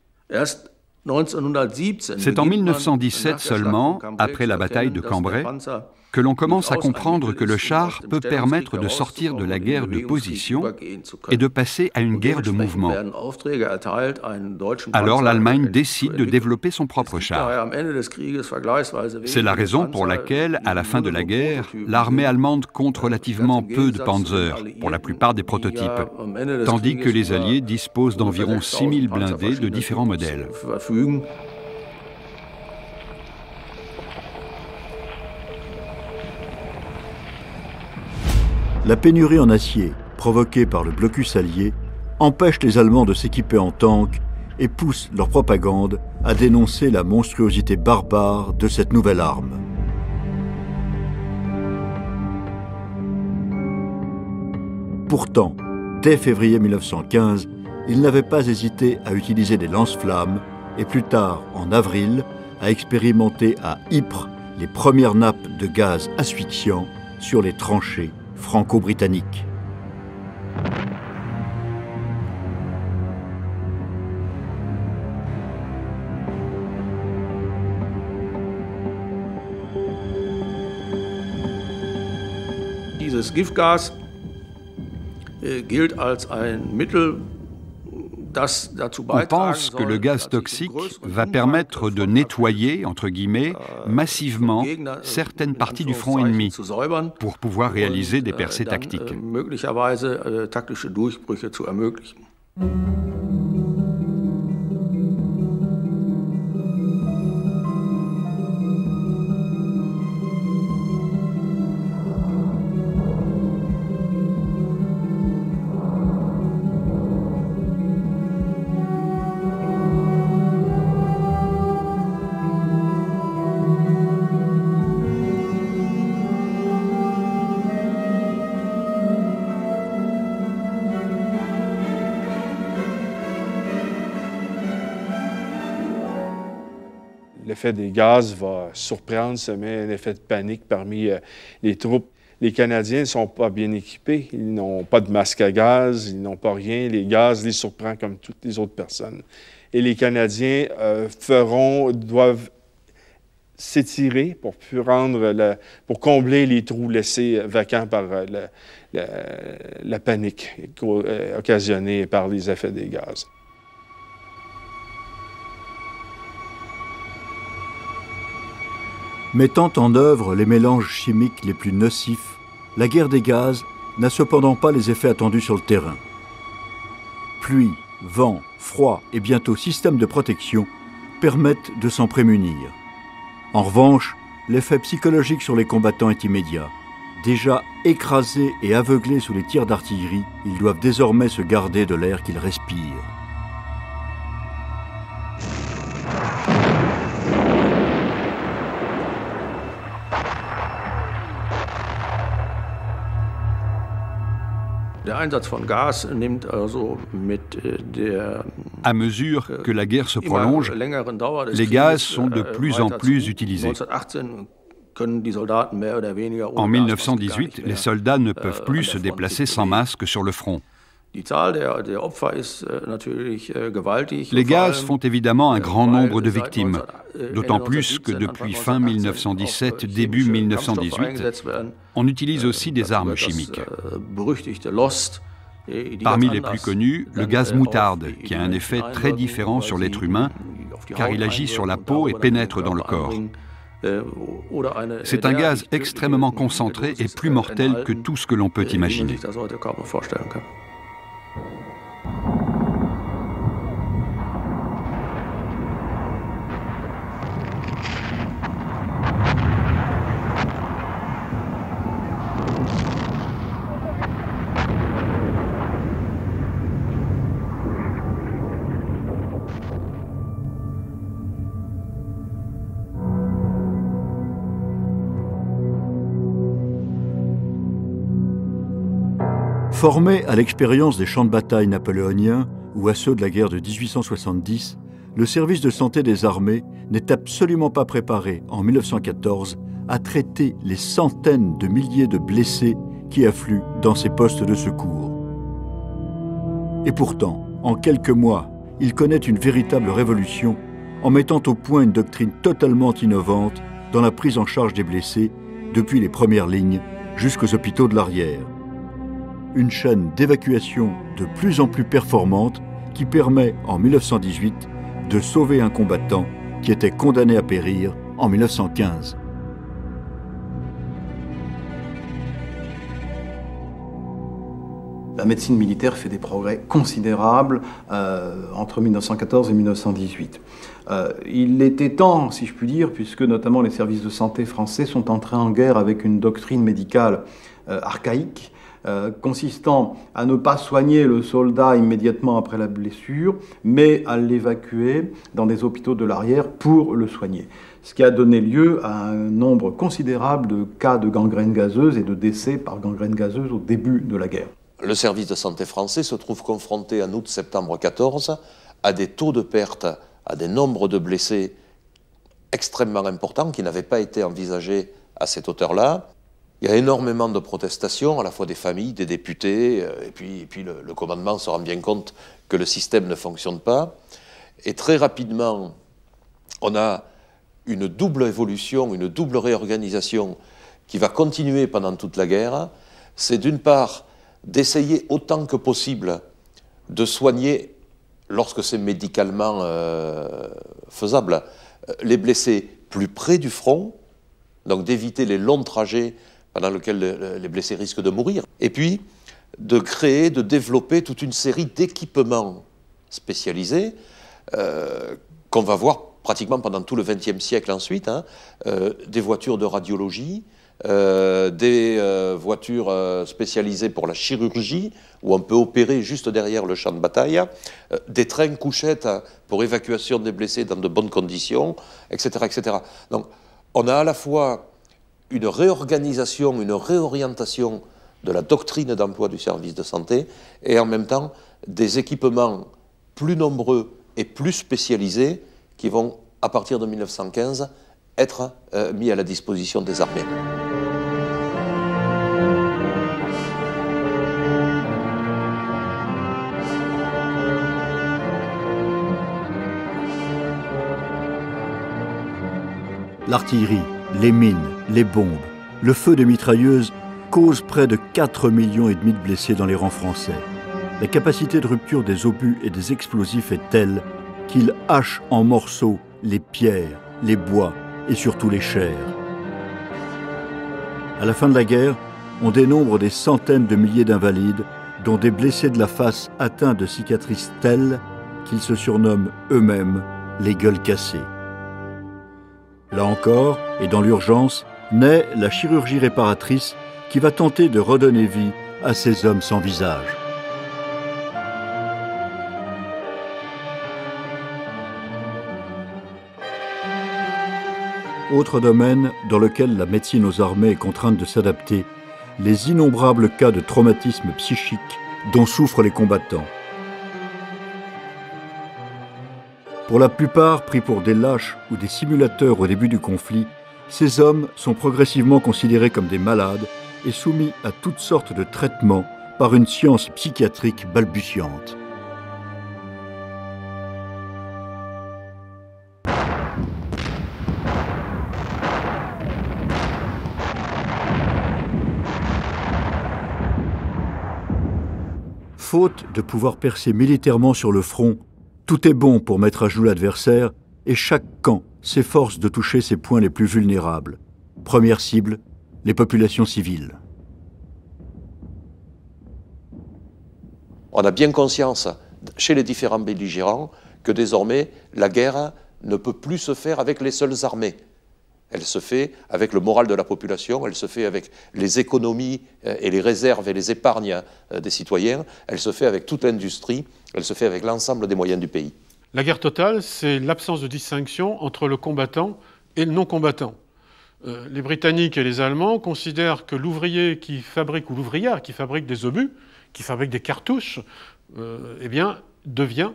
C'est en 1917 seulement, après la bataille de Cambrai, que l'on commence à comprendre que le char peut permettre de sortir de la guerre de position et de passer à une guerre de mouvement. Alors l'Allemagne décide de développer son propre char. C'est la raison pour laquelle, à la fin de la guerre, l'armée allemande compte relativement peu de Panzer, pour la plupart des prototypes, tandis que les Alliés disposent d'environ 6000 blindés de différents modèles. La pénurie en acier, provoquée par le blocus allié, empêche les Allemands de s'équiper en tanks et pousse leur propagande à dénoncer la monstruosité barbare de cette nouvelle arme. Pourtant, dès février 1915, ils n'avaient pas hésité à utiliser des lance-flammes et plus tard, en avril, à expérimenter à Ypres les premières nappes de gaz asphyxiant sur les tranchées franco-britanniques. Dieses Giftgas gilt als ein Mittel. On pense que le gaz toxique va permettre de nettoyer, entre guillemets, massivement certaines parties du front ennemi pour pouvoir réaliser des percées tactiques. L'effet des gaz va surprendre, semer un effet de panique parmi les troupes. Les Canadiens ne sont pas bien équipés, ils n'ont pas de masque à gaz, ils n'ont pas rien. Les gaz les surprennent comme toutes les autres personnes. Et les Canadiens doivent s'étirer pour pour combler les trous laissés vacants par la panique occasionnée par les effets des gaz. Mettant en œuvre les mélanges chimiques les plus nocifs, la guerre des gaz n'a cependant pas les effets attendus sur le terrain. Pluie, vent, froid et bientôt système de protection permettent de s'en prémunir. En revanche, l'effet psychologique sur les combattants est immédiat. Déjà écrasés et aveuglés sous les tirs d'artillerie, ils doivent désormais se garder de l'air qu'ils respirent. À mesure que la guerre se prolonge, les gaz sont de plus en plus utilisés. En 1918, les soldats ne peuvent plus se déplacer sans masque sur le front. Les gaz font évidemment un grand nombre de victimes, d'autant plus que depuis fin 1917, début 1918, on utilise aussi des armes chimiques. Parmi les plus connus, le gaz moutarde, qui a un effet très différent sur l'être humain, car il agit sur la peau et pénètre dans le corps. C'est un gaz extrêmement concentré et plus mortel que tout ce que l'on peut imaginer. Formé à l'expérience des champs de bataille napoléoniens ou à ceux de la guerre de 1870, le service de santé des armées n'est absolument pas préparé en 1914 à traiter les centaines de milliers de blessés qui affluent dans ces postes de secours. Et pourtant, en quelques mois, il connaît une véritable révolution en mettant au point une doctrine totalement innovante dans la prise en charge des blessés depuis les premières lignes jusqu'aux hôpitaux de l'arrière. Une chaîne d'évacuation de plus en plus performante qui permet, en 1918, de sauver un combattant qui était condamné à périr en 1915. La médecine militaire fait des progrès considérables entre 1914 et 1918. Il était temps, si je puis dire, puisque notamment les services de santé français sont entrés en guerre avec une doctrine médicale archaïque, consistant à ne pas soigner le soldat immédiatement après la blessure, mais à l'évacuer dans des hôpitaux de l'arrière pour le soigner. Ce qui a donné lieu à un nombre considérable de cas de gangrène gazeuse et de décès par gangrène gazeuse au début de la guerre. Le service de santé français se trouve confronté en août-septembre 14 à des taux de perte, à des nombres de blessés extrêmement importants qui n'avaient pas été envisagés à cette hauteur-là. Il y a énormément de protestations, à la fois des familles, des députés, et puis le commandement se rend bien compte que le système ne fonctionne pas. Et très rapidement, on a une double évolution, une double réorganisation qui va continuer pendant toute la guerre. C'est d'une part d'essayer autant que possible de soigner, lorsque c'est médicalement faisable, les blessés plus près du front, donc d'éviter les longs trajets pendant lesquels les blessés risquent de mourir, et puis de créer, de développer toute une série d'équipements spécialisés qu'on va voir pratiquement pendant tout le XXe siècle ensuite, des voitures de radiologie, des voitures spécialisées pour la chirurgie, où on peut opérer juste derrière le champ de bataille, des trains couchettes pour évacuation des blessés dans de bonnes conditions, etc., etc. Donc on a à la fois une réorganisation, une réorientation de la doctrine d'emploi du service de santé, et en même temps des équipements plus nombreux et plus spécialisés qui vont, à partir de 1915, être mis à la disposition des armées. L'artillerie, les mines, les bombes, le feu des mitrailleuses causent près de 4,5 millions de blessés dans les rangs français. La capacité de rupture des obus et des explosifs est telle qu'ils hachent en morceaux les pierres, les bois et surtout les chairs. À la fin de la guerre, on dénombre des centaines de milliers d'invalides, dont des blessés de la face atteints de cicatrices telles qu'ils se surnomment eux-mêmes les gueules cassées. Là encore, et dans l'urgence, naît la chirurgie réparatrice qui va tenter de redonner vie à ces hommes sans visage. Autre domaine dans lequel la médecine aux armées est contrainte de s'adapter, les innombrables cas de traumatisme psychique dont souffrent les combattants. Pour la plupart pris pour des lâches ou des simulateurs au début du conflit, ces hommes sont progressivement considérés comme des malades et soumis à toutes sortes de traitements par une science psychiatrique balbutiante. Faute de pouvoir percer militairement sur le front, tout est bon pour mettre à genoux l'adversaire et chaque camp s'efforce de toucher ses points les plus vulnérables. Première cible, les populations civiles. On a bien conscience, chez les différents belligérants, que désormais, la guerre ne peut plus se faire avec les seules armées. Elle se fait avec le moral de la population, elle se fait avec les économies et les réserves et les épargnes des citoyens, elle se fait avec toute l'industrie, elle se fait avec l'ensemble des moyens du pays. La guerre totale, c'est l'absence de distinction entre le combattant et le non-combattant. Les Britanniques et les Allemands considèrent que l'ouvrier qui fabrique, ou l'ouvrière qui fabrique des obus, qui fabrique des cartouches, eh bien, devient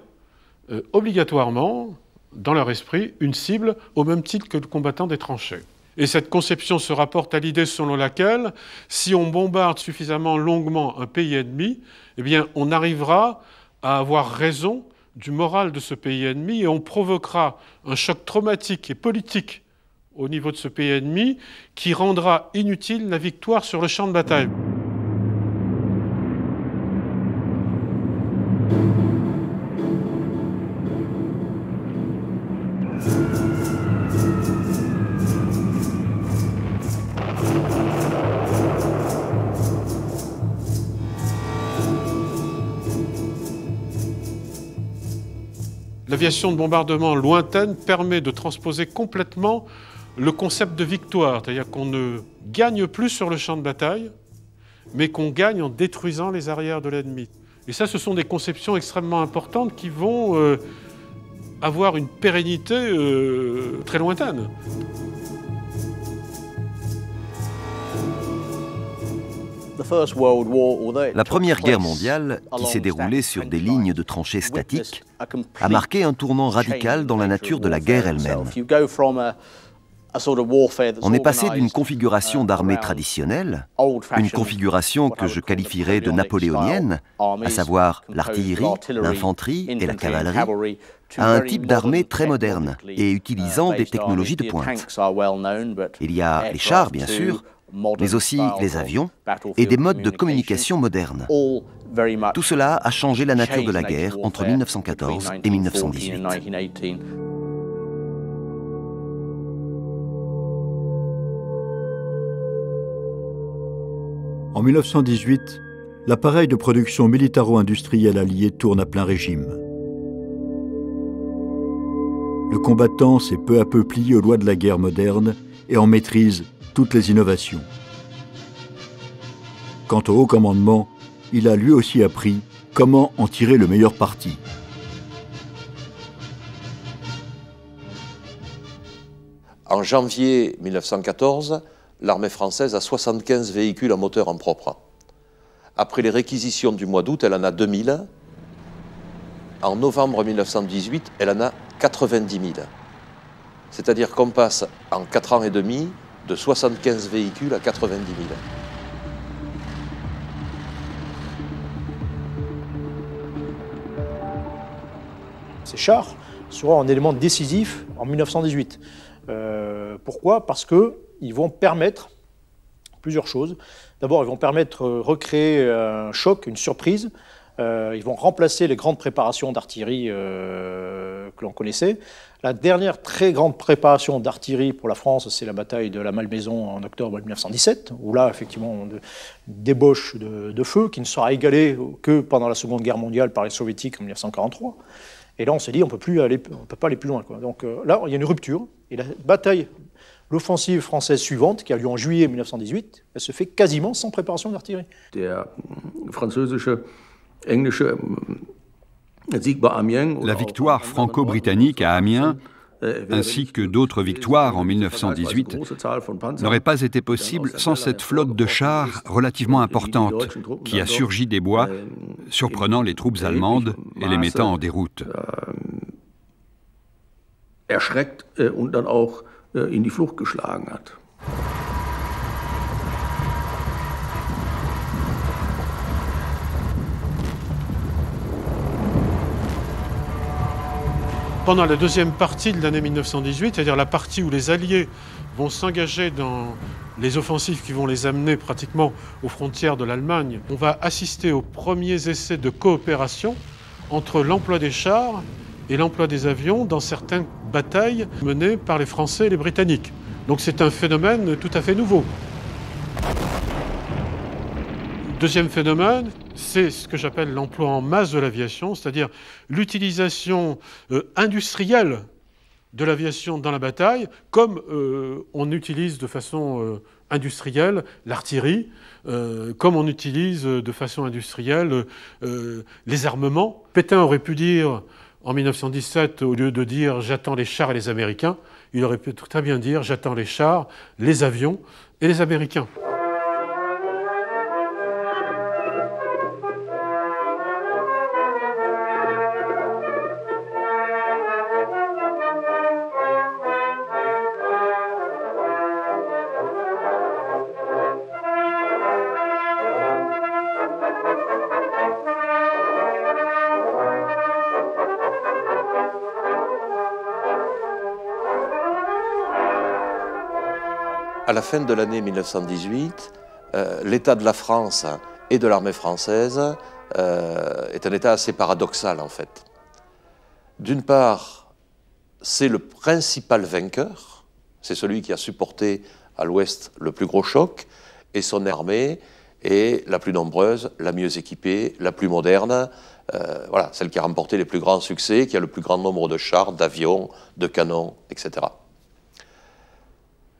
obligatoirement, dans leur esprit, une cible au même titre que le combattant des tranchées. Et cette conception se rapporte à l'idée selon laquelle, si on bombarde suffisamment longuement un pays ennemi, eh bien, on arrivera à avoir raison du moral de ce pays ennemi et on provoquera un choc traumatique et politique au niveau de ce pays ennemi qui rendra inutile la victoire sur le champ de bataille. L'aviation de bombardement lointaine permet de transposer complètement le concept de victoire, c'est-à-dire qu'on ne gagne plus sur le champ de bataille, mais qu'on gagne en détruisant les arrières de l'ennemi. Et ça, ce sont des conceptions extrêmement importantes qui vont avoir une pérennité très lointaine. La Première Guerre mondiale, qui s'est déroulée sur des lignes de tranchées statiques, a marqué un tournant radical dans la nature de la guerre elle-même. On est passé d'une configuration d'armée traditionnelle, une configuration que je qualifierais de napoléonienne, à savoir l'artillerie, l'infanterie et la cavalerie, à un type d'armée très moderne et utilisant des technologies de pointe. Il y a les chars, bien sûr, mais aussi les avions et des modes de communication modernes. Tout cela a changé la nature de la guerre entre 1914 et 1918. En 1918, l'appareil de production militaro-industriel allié tourne à plein régime. Le combattant s'est peu à peu plié aux lois de la guerre moderne et en maîtrise toutes les innovations. Quant au haut commandement, il a lui aussi appris comment en tirer le meilleur parti. En janvier 1914, l'armée française a 75 véhicules à moteur en propre. Après les réquisitions du mois d'août, elle en a 2000. En novembre 1918, elle en a 90 000. C'est-à-dire qu'on passe en 4 ans et demi de 75 véhicules à 90 000. Ces chars seront un élément décisif en 1918. Pourquoi? Parce qu'ils vont permettre plusieurs choses. D'abord, ils vont permettre de recréer un choc, une surprise. Ils vont remplacer les grandes préparations d'artillerie que l'on connaissait. La dernière très grande préparation d'artillerie pour la France, c'est la bataille de la Malmaison en octobre 1917, où là, effectivement, on débauche de feu qui ne sera égalé que pendant la Seconde Guerre mondiale par les Soviétiques en 1943. Et là, on s'est dit, on ne peut pas aller plus loin, quoi. Donc là, il y a une rupture. Et la bataille, l'offensive française suivante, qui a lieu en juillet 1918, elle se fait quasiment sans préparation d'artillerie. La victoire franco-britannique à Amiens, ainsi que d'autres victoires en 1918, n'auraient pas été possibles sans cette flotte de chars relativement importante qui a surgi des bois, surprenant les troupes allemandes et les mettant en déroute. Erschreckt und dann auch in die Flucht geschlagen hat. Pendant la deuxième partie de l'année 1918, c'est-à-dire la partie où les Alliés vont s'engager dans les offensives qui vont les amener pratiquement aux frontières de l'Allemagne, on va assister aux premiers essais de coopération entre l'emploi des chars et l'emploi des avions dans certaines batailles menées par les Français et les Britanniques. Donc c'est un phénomène tout à fait nouveau. Deuxième phénomène, c'est ce que j'appelle l'emploi en masse de l'aviation, c'est-à-dire l'utilisation industrielle de l'aviation dans la bataille, comme on utilise de façon industrielle l'artillerie, comme on utilise de façon industrielle les armements. Pétain aurait pu dire en 1917, au lieu de dire « j'attends les chars et les Américains », il aurait pu très bien dire « j'attends les chars, les avions et les Américains ». À la fin de l'année 1918, l'état de la France et de l'armée française est un état assez paradoxal en fait. D'une part, c'est le principal vainqueur, c'est celui qui a supporté à l'ouest le plus gros choc, et son armée est la plus nombreuse, la mieux équipée, la plus moderne, voilà, celle qui a remporté les plus grands succès, qui a le plus grand nombre de chars, d'avions, de canons, etc.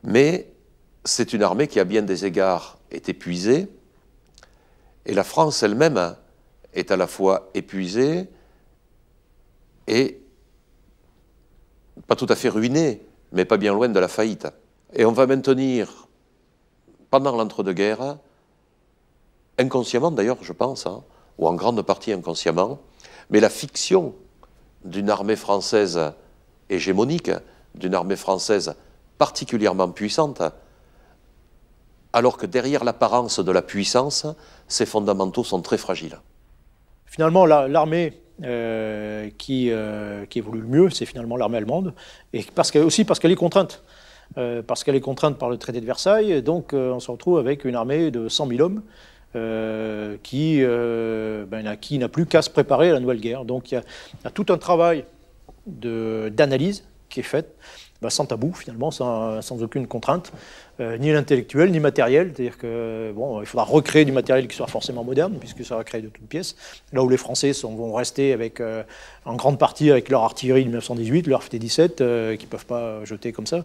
Mais c'est une armée qui, à bien des égards, est épuisée, et la France elle-même est à la fois épuisée et pas tout à fait ruinée, mais pas bien loin de la faillite. Et on va maintenir, pendant l'entre-deux-guerres, inconsciemment d'ailleurs, je pense, hein, ou en grande partie inconsciemment, mais la fiction d'une armée française hégémonique, d'une armée française particulièrement puissante, alors que derrière l'apparence de la puissance, ses fondamentaux sont très fragiles. Finalement, l'armée qui évolue le mieux, c'est finalement l'armée allemande, et aussi parce qu'elle est contrainte. Parce qu'elle est contrainte par le traité de Versailles, donc on se retrouve avec une armée de 100 000 hommes qui n'a plus qu'à se préparer à la nouvelle guerre. Donc il y a tout un travail d'analyse qui est fait, sans tabou finalement, sans aucune contrainte, ni intellectuelle ni matérielle. C'est-à-dire que il faudra recréer du matériel qui soit forcément moderne, puisque ça va créer de toutes pièces. Là où les Français vont rester en grande partie avec leur artillerie de 1918, leur FT-17, qu'ils ne peuvent pas jeter comme ça.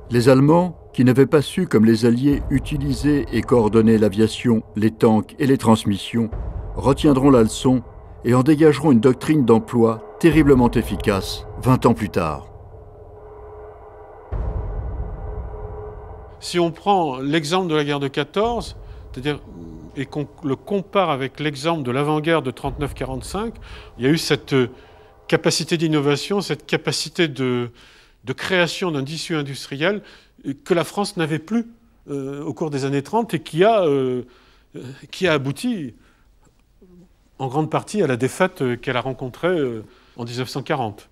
Les Allemands, qui n'avaient pas su, comme les Alliés, utiliser et coordonner l'aviation, les tanks et les transmissions, retiendront la leçon et en dégageront une doctrine d'emploi terriblement efficace 20 ans plus tard. Si on prend l'exemple de la guerre de 14, c'est-à-dire, et qu'on le compare avec l'exemple de l'avant-guerre de 39-45, il y a eu cette capacité d'innovation, cette capacité de création d'un tissu industriel que la France n'avait plus au cours des années 30 et qui a abouti en grande partie à la défaite qu'elle a rencontrée en 1940.